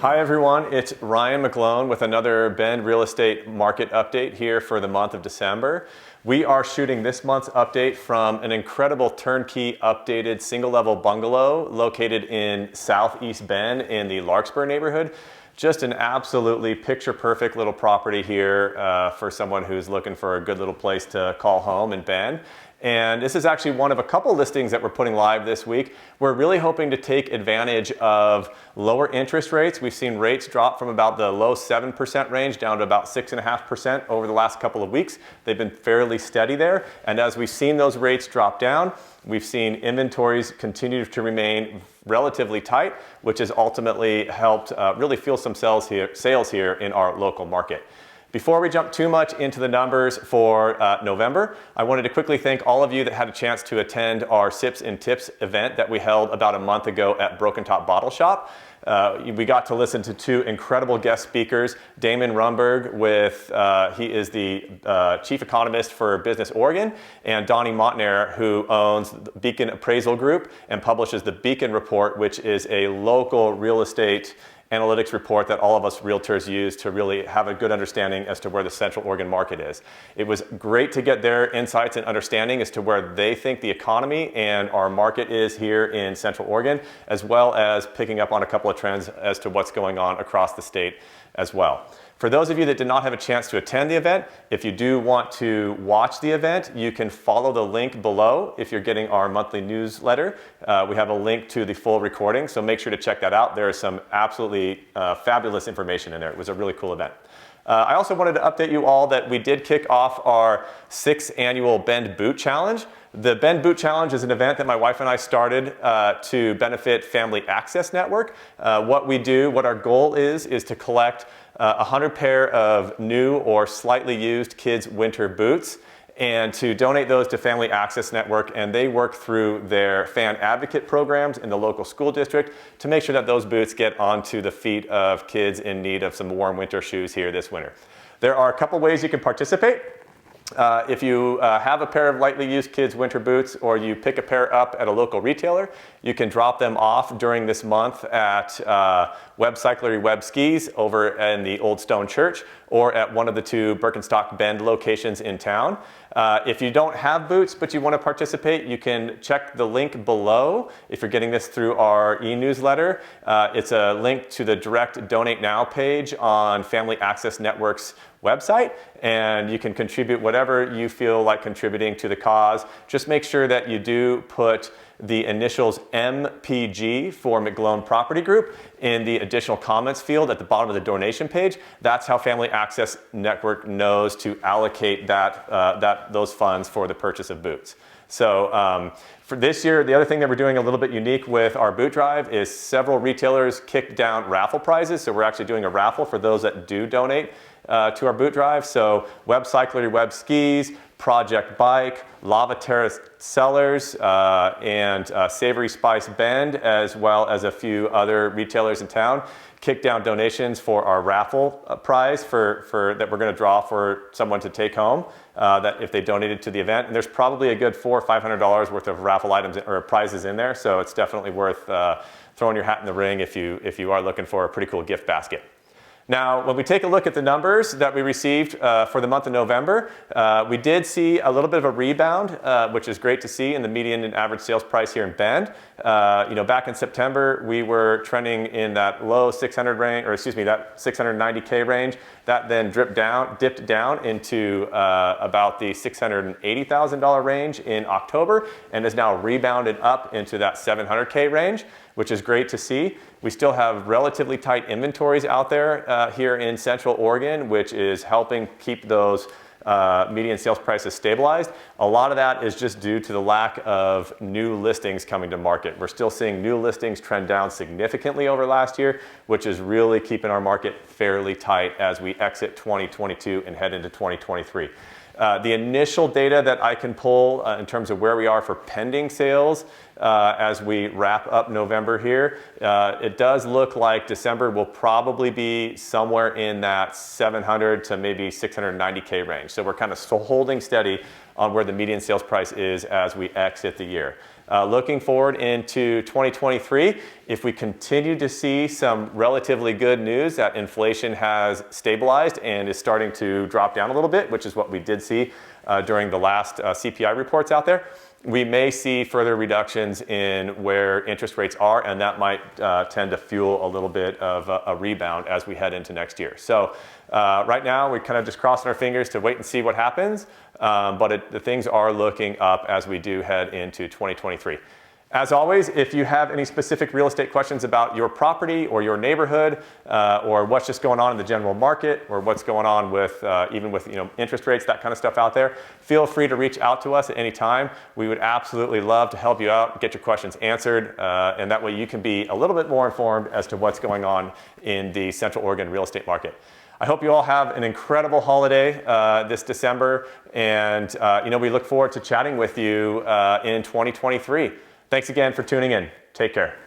Hi everyone, it's Ryan McGlone with another Bend Real Estate Market Update here for the month of December. We are shooting this month's update from an incredible turnkey updated single level bungalow located in Southeast Bend in the Larkspur neighborhood. Just an absolutely picture perfect little property here for someone who's looking for a good little place to call home in Bend. And this is actually one of a couple listings that we're putting live this week. We're really hoping to take advantage of lower interest rates. We've seen rates drop from about the low 7% range down to about 6.5% over the last couple of weeks. They've been fairly steady there. And as we've seen those rates drop down, we've seen inventories continue to remain relatively tight, which has ultimately helped really fuel some sales here in our local market. Before we jump too much into the numbers for November, I wanted to quickly thank all of you that had a chance to attend our Sips and Tips event that we held about a month ago at Broken Top Bottle Shop. We got to listen to two incredible guest speakers, Damon Rumberg, he is the chief economist for Business Oregon, and Donnie Montner, who owns Beacon Appraisal Group and publishes the Beacon Report, which is a local real estate analytics report that all of us realtors use to really have a good understanding as to where the Central Oregon market is. It was great to get their insights and understanding as to where they think the economy and our market is here in Central Oregon, as well as picking up on a couple of trends as to what's going on across the state as well. For those of you that did not have a chance to attend the event, if you do want to watch the event, you can follow the link below if you're getting our monthly newsletter. We have a link to the full recording, so make sure to check that out. There is some absolutely fabulous information in there. It was a really cool event. I also wanted to update you all that we did kick off our 6th annual Bend Boot Challenge. The Bend Boot Challenge is an event that my wife and I started to benefit Family Access Network. What our goal is to collect 100 pair of new or slightly used kids' winter boots and to donate those to Family Access Network, and they work through their fan advocate programs in the local school district to make sure that those boots get onto the feet of kids in need of some warm winter shoes here this winter. There are a couple ways you can participate. If you have a pair of lightly used kids' winter boots, or you pick a pair up at a local retailer, you can drop them off during this month at Webb Cyclery Webb Skis over in the Old Stone Church, or at one of the two Birkenstock Bend locations in town. If you don't have boots but you want to participate, you can check the link below if you're getting this through our e-newsletter. It's a link to the direct Donate Now page on Family Access Network's website, and you can contribute whatever you feel like contributing to the cause. Just make sure that you do put the initials MPG for McGlone Property Group in the additional comments field at the bottom of the donation page. That's how Family Access Network knows to allocate those funds for the purchase of boots. So for this year, the other thing that we're doing a little bit unique with our boot drive is several retailers kicked down raffle prizes. So we're actually doing a raffle for those that do donate to our boot drive. So Webb Cyclery Webb Skis, Project Bike, Lava Terrace Cellars, and Savory Spice Bend, as well as a few other retailers in town, kick down donations for our raffle prize that we're going to draw for someone to take home that if they donated to the event. And there's probably a good $400 or $500 worth of raffle items or prizes in there, so it's definitely worth throwing your hat in the ring if you are looking for a pretty cool gift basket. Now, when we take a look at the numbers that we received for the month of November, we did see a little bit of a rebound, which is great to see in the median and average sales price here in Bend. Back in September, we were trending in that low 600 range, that 690K range. That then dipped down into about the $680,000 range in October, and has now rebounded up into that 700K range, which is great to see. We still have relatively tight inventories out there here in Central Oregon, which is helping keep those median sales prices stabilized. A lot of that is just due to the lack of new listings coming to market. We're still seeing new listings trend down significantly over last year, which is really keeping our market fairly tight as we exit 2022 and head into 2023. The initial data that I can pull in terms of where we are for pending sales as we wrap up November here, it does look like December will probably be somewhere in that 700 to maybe 690K range. So we're kind of holding steady on where the median sales price is as we exit the year. Looking forward into 2023, if we continue to see some relatively good news that inflation has stabilized and is starting to drop down a little bit, which is what we did see during the last CPI reports out there, we may see further reductions in where interest rates are, and that might tend to fuel a little bit of a rebound as we head into next year. So right now, we're kind of just crossing our fingers to wait and see what happens, but the things are looking up as we do head into 2023. As always, if you have any specific real estate questions about your property or your neighborhood, or what's just going on in the general market, or what's going on with even with interest rates, that kind of stuff out there, feel free to reach out to us at any time. We would absolutely love to help you out, get your questions answered, and that way you can be a little bit more informed as to what's going on in the Central Oregon real estate market. I hope you all have an incredible holiday this December, and we look forward to chatting with you in 2023. Thanks again for tuning in. Take care.